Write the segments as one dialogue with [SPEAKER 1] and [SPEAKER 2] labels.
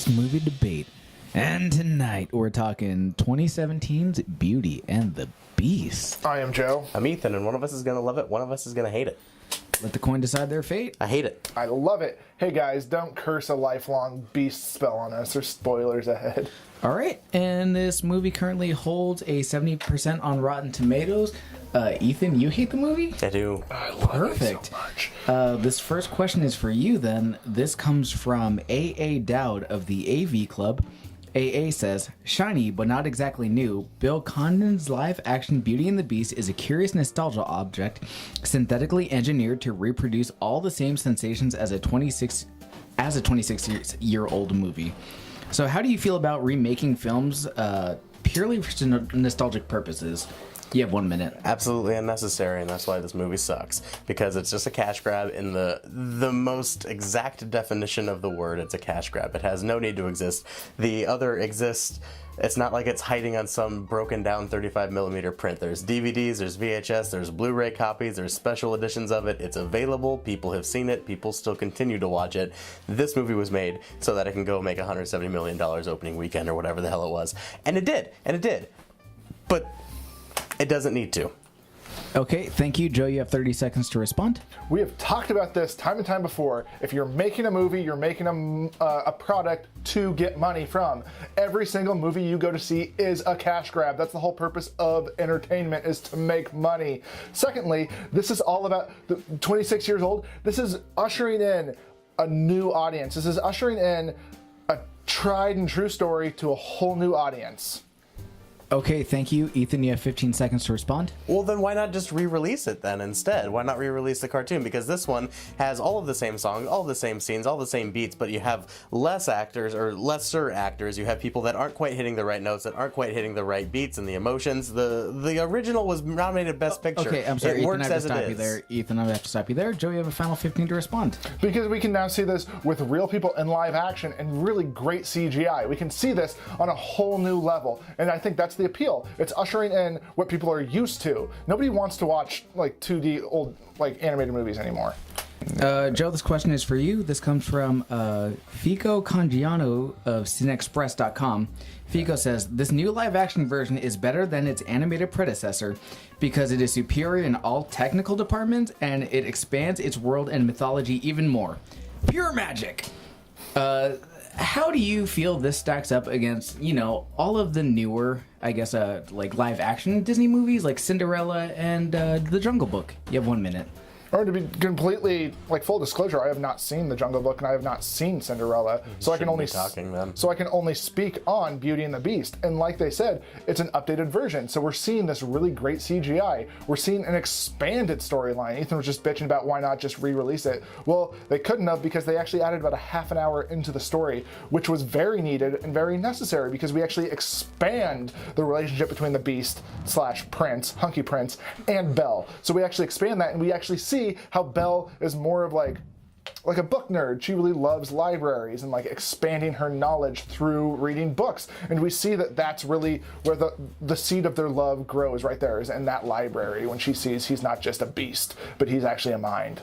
[SPEAKER 1] Movie debate. And tonight we're talking 2017's Beauty and the Beast.
[SPEAKER 2] I am Joe.
[SPEAKER 3] I'm Ethan, and one of us is going to love it, one of us is going to hate it.
[SPEAKER 1] Let the coin decide their fate.
[SPEAKER 3] I hate it.
[SPEAKER 2] I love it. Hey guys, don't curse a lifelong beast spell on us. There's spoilers ahead.
[SPEAKER 1] All right, and this movie currently holds a 70% on Rotten Tomatoes. Ethan, you hate the movie?
[SPEAKER 3] I do.
[SPEAKER 2] I love it so much.
[SPEAKER 1] This first question is for you then. This comes from A.A. Dowd of the AV Club. AA says, shiny but not exactly new, Bill Condon's live-action Beauty and the Beast is a curious nostalgia object synthetically engineered to reproduce all the same sensations as a 26-year-old movie. So how do you feel about remaking films purely for nostalgic purposes? You have 1 minute.
[SPEAKER 3] Absolutely unnecessary, and that's why this movie sucks. Because it's just a cash grab in the most exact definition of the word. It's a cash grab. It has no need to exist. The other exists. It's not like it's hiding on some broken down 35mm print. There's DVDs, there's VHS, there's Blu-ray copies, there's special editions of it. It's available. People have seen it. People still continue to watch it. This movie was made so that it can go make $170 million opening weekend or whatever the hell it was. And it did. But it doesn't need to.
[SPEAKER 1] Okay, thank you. Joe, you have 30 seconds to respond.
[SPEAKER 2] We have talked about this time and time before. If you're making a movie, you're making a product to get money from. Every single movie you go to see is a cash grab. That's the whole purpose of entertainment, is to make money. Secondly, this is all about 26 years old. This is ushering in a new audience. This is ushering in a tried and true story to a whole new audience.
[SPEAKER 1] Okay, thank you. Ethan, you have 15 seconds to respond.
[SPEAKER 3] Well, then why not just re-release it then instead? Why not re-release the cartoon? Because this one has all of the same songs, all the same scenes, all the same beats, but you have less actors, or lesser actors. You have people that aren't quite hitting the right notes, that aren't quite hitting the right beats and the emotions. The original was nominated Best Picture.
[SPEAKER 1] Okay, I'm sorry,
[SPEAKER 3] it
[SPEAKER 1] Ethan,
[SPEAKER 3] works
[SPEAKER 1] I have
[SPEAKER 3] as
[SPEAKER 1] to stop
[SPEAKER 3] it
[SPEAKER 1] you
[SPEAKER 3] is.
[SPEAKER 1] there. Ethan, I have to stop you there. Joe, you have a final 15 to respond.
[SPEAKER 2] Because we can now see this with real people in live action and really great CGI. We can see this on a whole new level, and I think that's the appeal. It's ushering in what people are used to. Nobody wants to watch like 2D old like animated movies anymore.
[SPEAKER 1] Joe, this question is for you. This comes from Fico Congiano of Cinexpress.com. Fico says, this new live-action version is better than its animated predecessor because it is superior in all technical departments and it expands its world and mythology even more. Pure magic! How do you feel this stacks up against, all of the newer, I guess, like live-action Disney movies like Cinderella and The Jungle Book? You have 1 minute.
[SPEAKER 2] Or to be completely full disclosure, I have not seen The Jungle Book and I have not seen Cinderella, so I can only speak on Beauty and the Beast. And like they said, it's an updated version, so we're seeing this really great CGI. We're seeing an expanded storyline. Ethan was just bitching about why not just re-release it. Well, they couldn't have because they actually added about a half an hour into the story, which was very needed and very necessary because we actually expand the relationship between the Beast / Prince, Hunky Prince, and Belle. So we actually expand that and we actually see how Belle is more of like a book nerd. She really loves libraries and expanding her knowledge through reading books. And we see that that's really where the seed of their love grows right there, is in that library when she sees he's not just a beast, but he's actually a mind.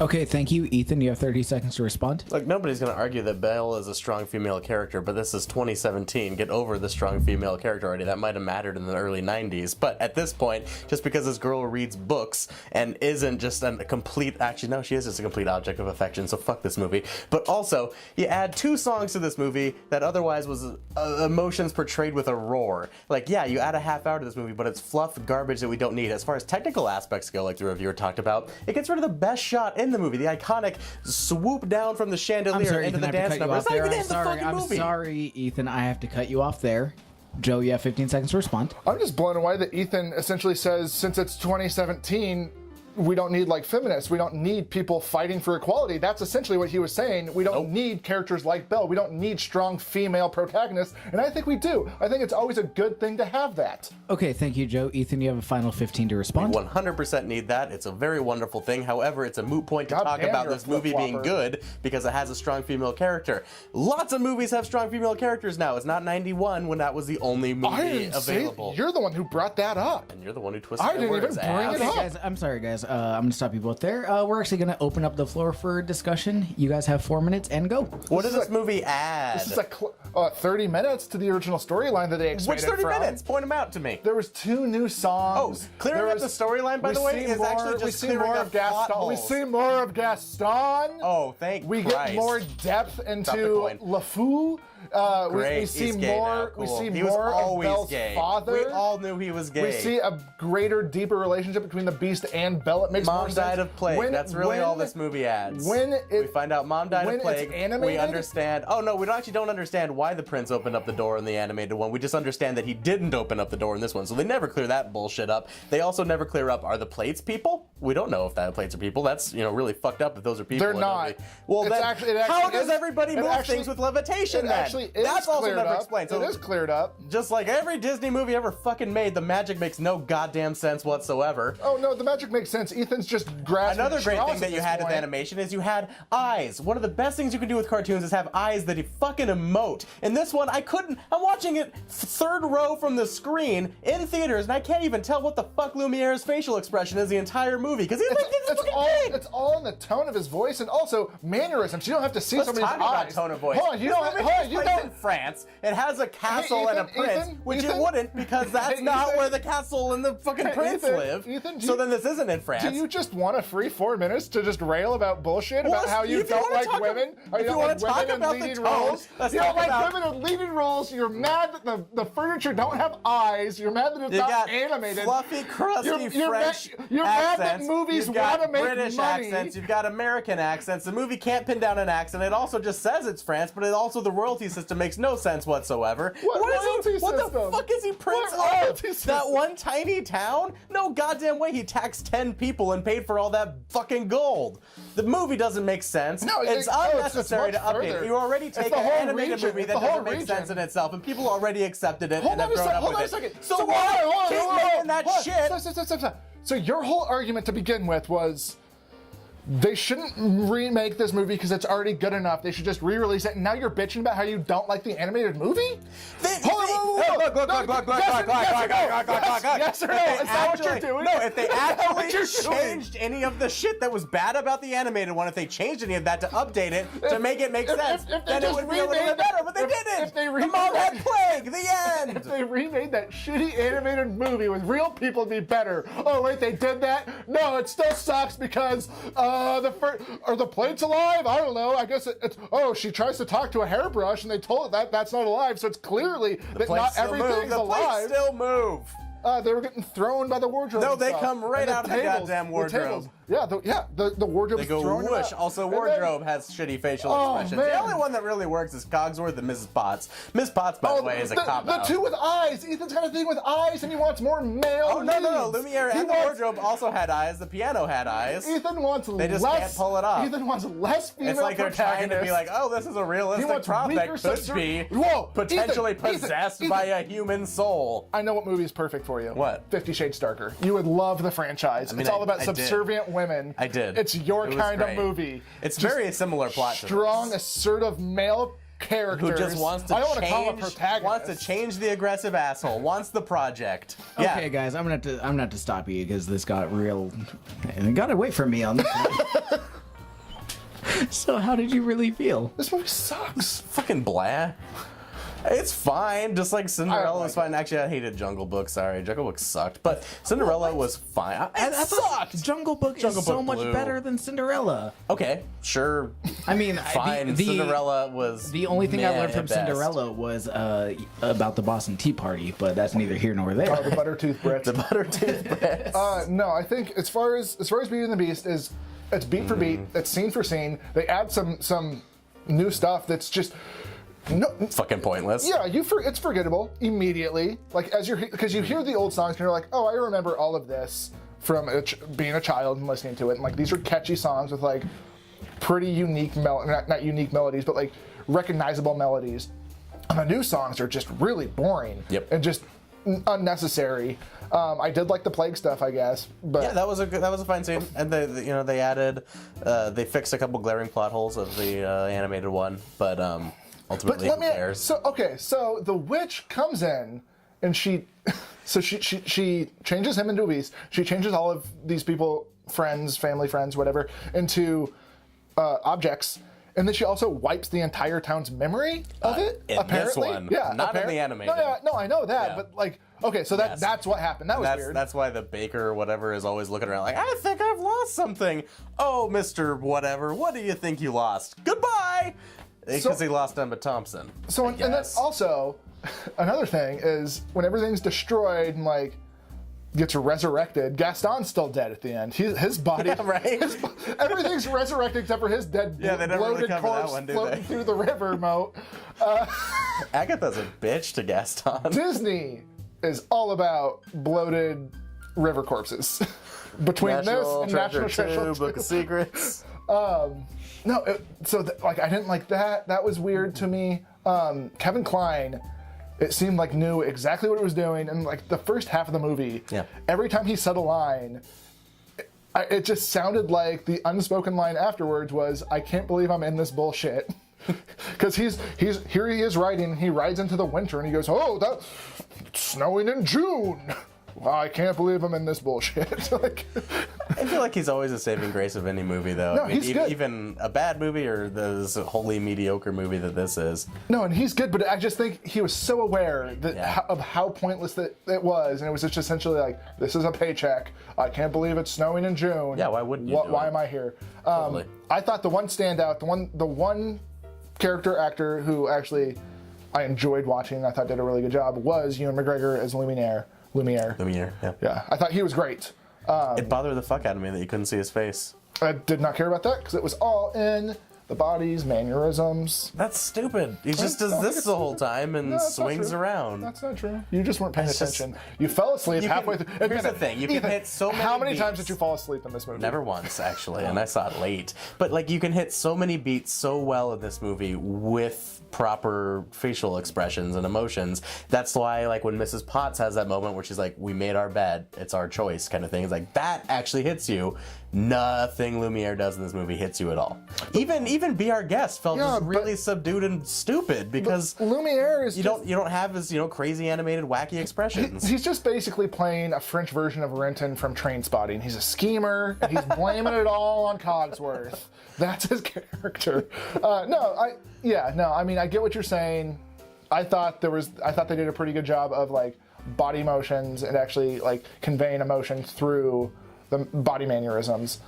[SPEAKER 1] Okay, thank you. Ethan, you have 30 seconds to respond.
[SPEAKER 3] Look, nobody's going to argue that Belle is a strong female character, but this is 2017. Get over the strong female character already. That might have mattered in the early 90s. But at this point, just because this girl reads books and isn't just a complete... Actually, no, she is just a complete object of affection, so fuck this movie. But also, you add 2 songs to this movie that otherwise was emotions portrayed with a roar. Yeah, you add a half hour to this movie, but it's fluff garbage that we don't need. As far as technical aspects go, like the reviewer talked about, it gets rid of the best shot in the movie, the iconic swoop down from the chandelier into the dance number. It's not even in the fucking movie.
[SPEAKER 1] I'm sorry, Ethan, I have to cut you off there. Joe, you have 15 seconds to respond.
[SPEAKER 2] I'm just blown away that Ethan essentially says, since it's 2017, we don't need like feminists. We don't need people fighting for equality. That's essentially what he was saying. We don't need characters like Belle. We don't need strong female protagonists. And I think we do. I think it's always a good thing to have that.
[SPEAKER 1] Okay, thank you, Joe. Ethan, you have a final 15 to respond.
[SPEAKER 3] 100% need that. It's a very wonderful thing. However, it's a moot point to talk about this movie being good because it has a strong female character. Lots of movies have strong female characters now. It's not 91 when that was the only movie available.
[SPEAKER 2] You're the one who brought that up.
[SPEAKER 3] And you're the one who twisted
[SPEAKER 2] I didn't even bring it up.
[SPEAKER 1] Guys, I'm sorry, guys. I'm gonna stop you both there. We're actually gonna open up the floor for discussion. You guys have 4 minutes and go.
[SPEAKER 3] What does this movie add?
[SPEAKER 2] This is 30 minutes to the original storyline that they expanded
[SPEAKER 3] Which 30 minutes? Point them out to me.
[SPEAKER 2] There was 2 new songs.
[SPEAKER 3] Oh, clearing up the storyline, by the way, is actually just clearing up plot holes.
[SPEAKER 2] We see more of Gaston.
[SPEAKER 3] Oh, thank
[SPEAKER 2] We
[SPEAKER 3] Christ.
[SPEAKER 2] get more depth into LeFou. We see more.
[SPEAKER 3] Cool.
[SPEAKER 2] We see
[SPEAKER 3] he was
[SPEAKER 2] more
[SPEAKER 3] always
[SPEAKER 2] of Belle's
[SPEAKER 3] gay.
[SPEAKER 2] father.
[SPEAKER 3] We all knew he was gay.
[SPEAKER 2] We see a greater, deeper relationship between the Beast and Belle. It makes more sense.
[SPEAKER 3] Mom died of plague. That's really all this movie adds. We find out Mom died of plague. We understand. Oh no, we don't understand why the prince opened up the door in the animated one. We just understand that he didn't open up the door in this one. So they never clear that bullshit up. They also never clear up, are the plates people? We don't know if that plates are people. That's really fucked up if those are people.
[SPEAKER 2] They're not.
[SPEAKER 3] Well, then how does
[SPEAKER 2] is.
[SPEAKER 3] everybody move things with levitation then? That's also never explained. So
[SPEAKER 2] it is cleared up.
[SPEAKER 3] Just like every Disney movie ever fucking made, the magic makes no goddamn sense whatsoever.
[SPEAKER 2] Oh no, the magic makes sense. Ethan's just grasping.
[SPEAKER 3] Another great thing that you had with animation is you had eyes. One of the best things you can do with cartoons is have eyes that fucking emote. In this one, I'm watching it third row from the screen in theaters, and I can't even tell what the fuck Lumiere's facial expression is the entire movie because
[SPEAKER 2] it's all in the tone of his voice and also mannerisms. You don't have to see somebody's eyes.
[SPEAKER 3] About tone of voice.
[SPEAKER 2] Hold on, you don't.
[SPEAKER 3] In France, it has a castle and a prince, which it wouldn't because that's not where the castle and the fucking prince live. So then this isn't in France.
[SPEAKER 2] Do you just want a free 4 minutes to just rail about bullshit about how you don't like women?
[SPEAKER 3] If you want to talk about the tone,
[SPEAKER 2] you don't like women in leading roles. You're mad that the furniture don't have eyes. You're mad that it's not animated.
[SPEAKER 3] Fluffy, crusty French
[SPEAKER 2] You're mad that movies want to make
[SPEAKER 3] British
[SPEAKER 2] money.
[SPEAKER 3] accents. You've got American accents. The movie can't pin down an accent. It also just says it's France, but it also the royalty system makes no sense whatsoever. What the fuck is he prince of? That one tiny town? No goddamn way he taxed 10 people and paid for all that fucking gold. The movie doesn't make sense.
[SPEAKER 2] No,
[SPEAKER 3] it's unnecessary to update. You already take an animated movie that doesn't make sense in itself, and people already accepted it and have grown up with it. Hold on a second. So why keep making that shit?
[SPEAKER 2] Stop. So your whole argument to begin with was they shouldn't remake this movie because it's already good enough. They should just re-release it. And now you're bitching about how you don't like the animated movie? Look. Yes or no? Is that what you're doing?
[SPEAKER 3] No, if they actually changed any of the shit that was bad about the animated one, if they changed any of that to update it, to make it make sense, then it would be a little bit better, but they didn't. The mom had plague, the end.
[SPEAKER 2] If they remade that shitty animated movie with real people, it'd be better. Oh, wait, they did that? No, it still sucks because... are the plates alive? I don't know. I guess it's. Oh, she tries to talk to a hairbrush, and they told her that's not alive. So it's clearly that not everything's alive.
[SPEAKER 3] The plates still move.
[SPEAKER 2] They were getting thrown by the wardrobe.
[SPEAKER 3] No, they come right out of the goddamn wardrobe.
[SPEAKER 2] The wardrobe.
[SPEAKER 3] They go whoosh. Also, wardrobe has shitty facial expressions.
[SPEAKER 2] Man.
[SPEAKER 3] The only one that really works is Cogsworth and Mrs. Potts. Miss Potts, by the way, is a cop out.
[SPEAKER 2] The two with eyes. Ethan's got a thing with eyes, and he wants more male.
[SPEAKER 3] Oh no! Lumiere and the wardrobe also had eyes. The piano had eyes.
[SPEAKER 2] Ethan wants less.
[SPEAKER 3] They just can't pull it off.
[SPEAKER 2] Ethan wants less female.
[SPEAKER 3] It's like they're trying to be like, oh, this is a realistic prop that could be potentially possessed by a human soul.
[SPEAKER 2] I know what movie is perfect for you.
[SPEAKER 3] What?
[SPEAKER 2] 50 Shades Darker. You would love the franchise. It's all about subservient women.
[SPEAKER 3] I did.
[SPEAKER 2] It's your kind of movie.
[SPEAKER 3] It's very similar plot to
[SPEAKER 2] strong, assertive male characters.
[SPEAKER 3] Who just wants to wants to change the aggressive asshole. Wants the project.
[SPEAKER 1] Okay, guys, I'm gonna have to stop you because this got real, and it got away from me on this one. So, how did you really feel?
[SPEAKER 2] This movie sucks.
[SPEAKER 3] Fucking blah. It's fine, just like Cinderella was fine. Actually, I hated Jungle Book. Sorry, Jungle Book sucked, but Cinderella was fine. It sucked.
[SPEAKER 1] Jungle Book is so much better than Cinderella.
[SPEAKER 3] Okay, sure.
[SPEAKER 1] I mean,
[SPEAKER 3] fine. Cinderella was
[SPEAKER 1] the only thing I learned from Cinderella was about the Boston Tea Party, but that's neither here nor there.
[SPEAKER 2] Oh, the Buttertooth Brits.
[SPEAKER 3] The Buttertooth Brits.
[SPEAKER 2] No, I think as far as Beauty and the Beast is, it's beat for beat, it's scene for scene. They add some new stuff that's just. No,
[SPEAKER 3] fucking pointless.
[SPEAKER 2] Yeah, it's forgettable immediately. Like because you hear the old songs and you're like, oh, I remember all of this from being a child and listening to it. And like these are catchy songs with like pretty unique not unique melodies, but like recognizable melodies. And the new songs are just really boring and just unnecessary. I did like the plague stuff, I guess, but
[SPEAKER 3] yeah, that was a fine scene. And they added, they fixed a couple glaring plot holes of the animated one, but ultimately, who cares?
[SPEAKER 2] So the witch comes in, and she changes him into a beast. She changes all of these people, family friends, whatever, into objects. And then she also wipes the entire town's memory of it.
[SPEAKER 3] In
[SPEAKER 2] apparently,
[SPEAKER 3] this one, not in the animated.
[SPEAKER 2] No, I know that, but like, okay, so that's what happened. That was weird.
[SPEAKER 3] That's why the baker or whatever is always looking around like, I think I've lost something. Oh, Mr. Whatever, what do you think you lost? Goodbye. Because he lost Emma Thompson.
[SPEAKER 2] So and then also, another thing is when everything's destroyed and like gets resurrected, Gaston's still dead at the end. His body, everything's resurrected except for his dead, bloated corpse floating through the river.
[SPEAKER 3] Agatha's a bitch to Gaston.
[SPEAKER 2] Disney is all about bloated river corpses. Between
[SPEAKER 3] National
[SPEAKER 2] this and National Treasure 2,
[SPEAKER 3] Book of Secrets.
[SPEAKER 2] I didn't like that. That was weird to me. Kevin Kline, it seemed like knew exactly what it was doing, and like the first half of the movie, every time he said a line, it just sounded like the unspoken line afterwards was, "I can't believe I'm in this bullshit." Because he is riding, he rides into the winter, and he goes, "Oh, that's snowing in June. Well, I can't believe I'm in this bullshit." Like,
[SPEAKER 3] I feel like he's always a saving grace of any movie, though.
[SPEAKER 2] No, he's good.
[SPEAKER 3] Even a bad movie or this wholly mediocre movie that this is.
[SPEAKER 2] No, and he's good, but I just think he was so aware that of how pointless that it was, and it was just essentially like, this is a paycheck. I can't believe it's snowing in June.
[SPEAKER 3] Yeah, why wouldn't you?
[SPEAKER 2] Why am I here? Totally. I thought the one standout, the one character actor who actually I enjoyed watching, I thought did a really good job, was Ewan McGregor as Lumiere, yeah. Yeah, I thought he was great.
[SPEAKER 3] It bothered the fuck out of me that you couldn't see his face.
[SPEAKER 2] I did not care about that because it was all in the body's mannerisms.
[SPEAKER 3] That's stupid. He just does this the whole time and swings around.
[SPEAKER 2] That's not true. You just weren't paying attention. You fell asleep halfway through.
[SPEAKER 3] Here's the thing. You can hit so many
[SPEAKER 2] How many
[SPEAKER 3] beats.
[SPEAKER 2] times did you fall asleep in this movie?
[SPEAKER 3] Never once, actually, and I saw it late. But like, you can hit so many beats so well in this movie with proper facial expressions and emotions. That's why, like, when Mrs. Potts has that moment where she's like, "We made our bed, it's our choice," kind of thing. It's like, that actually hits you. Nothing Lumiere does in this movie hits you at all. Even Be Our Guest felt just really subdued and stupid because
[SPEAKER 2] Lumiere is
[SPEAKER 3] you don't have his crazy animated wacky expressions.
[SPEAKER 2] He's just basically playing a French version of Renton from Trainspotting. He's a schemer. And he's blaming it all on Cogsworth. That's his character. I mean, I get what you're saying. I thought they did a pretty good job of like body motions and actually like conveying emotion through the body mannerisms.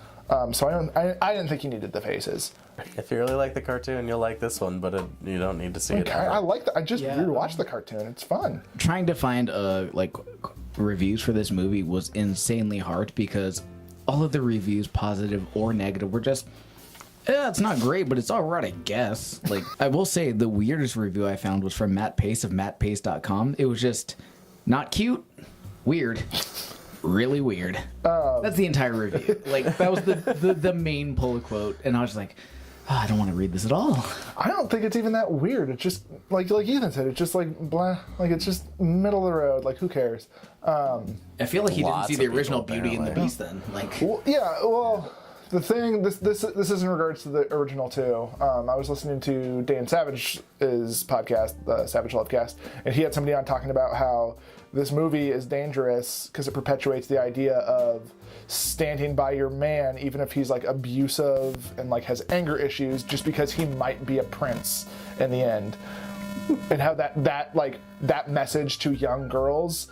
[SPEAKER 2] So I didn't think you needed the faces.
[SPEAKER 3] If you really like the cartoon, you'll like this one, but you don't need to see it.
[SPEAKER 2] I like that. I just rewatched the cartoon. It's fun.
[SPEAKER 1] Trying to find like reviews for this movie was insanely hard because all of the reviews, positive or negative, were just, it's not great, but it's all right, I guess. Like, I will say the weirdest review I found was from Matt Pace of mattpace.com. It was just not cute, weird, really weird. That's the entire review. Like, that was the main pull quote, and I was like, I don't want to read this at all.
[SPEAKER 2] I don't think it's even that weird. It's just like Ethan said. It's just like blah. Like, it's just middle of the road. Like, who cares?
[SPEAKER 1] I feel like he didn't see the original Beauty and the Beast then. Like,
[SPEAKER 2] the thing, this is in regards to the original too. I was listening to Dan Savage's podcast, the Savage Lovecast, and he had somebody on talking about how this movie is dangerous because it perpetuates the idea of standing by your man, even if he's like abusive and like has anger issues, just because he might be a prince in the end, and how that message to young girls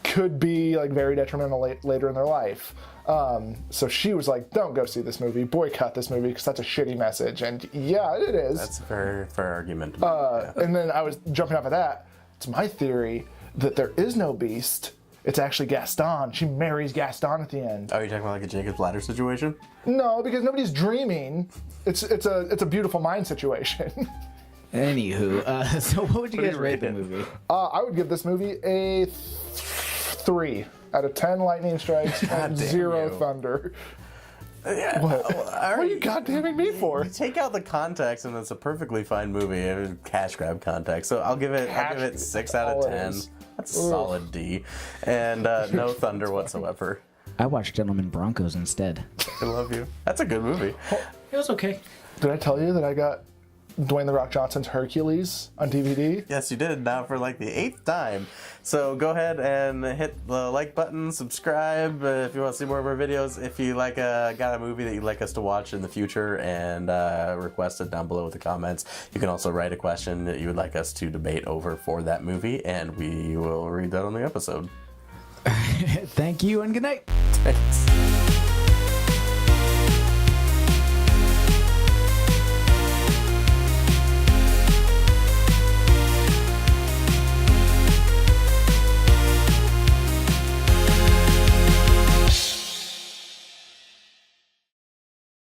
[SPEAKER 2] could be like very detrimental later in their life. So she was like, don't go see this movie, boycott this movie because that's a shitty message. And yeah, it is.
[SPEAKER 3] That's a fair argument.
[SPEAKER 2] And then I was jumping off of that. It's my theory that there is no beast. It's actually Gaston. She marries Gaston at the end.
[SPEAKER 3] Oh, you're talking about like a Jacob's Ladder situation?
[SPEAKER 2] No, because nobody's dreaming. It's a beautiful mind situation.
[SPEAKER 1] Anywho, so what would you guys rate the movie?
[SPEAKER 2] I would give this movie a 3. out of 10 lightning strikes and
[SPEAKER 3] damn
[SPEAKER 2] 0
[SPEAKER 3] you.
[SPEAKER 2] thunder.
[SPEAKER 3] Yeah,
[SPEAKER 2] What?
[SPEAKER 3] what
[SPEAKER 2] are you goddamming me for?
[SPEAKER 3] You take out the context, and it's a perfectly fine movie. Cash grab context. So I'll give it 6 out of 10. That's a solid D, and no thunder whatsoever.
[SPEAKER 1] I watched Gentlemen Broncos instead.
[SPEAKER 3] I love you. That's a good movie.
[SPEAKER 1] It was okay.
[SPEAKER 2] Did I tell you that I got Dwayne The Rock Johnson's Hercules on DVD?
[SPEAKER 3] Yes, you did. Now for like the 8th time. So go ahead and hit the like button, subscribe if you want to see more of our videos. If you got a movie that you'd like us to watch in the future, and request it down below with the comments. You can also write a question that you would like us to debate over for that movie, and we will read that on the episode.
[SPEAKER 1] Thank you and good night.
[SPEAKER 3] Thanks.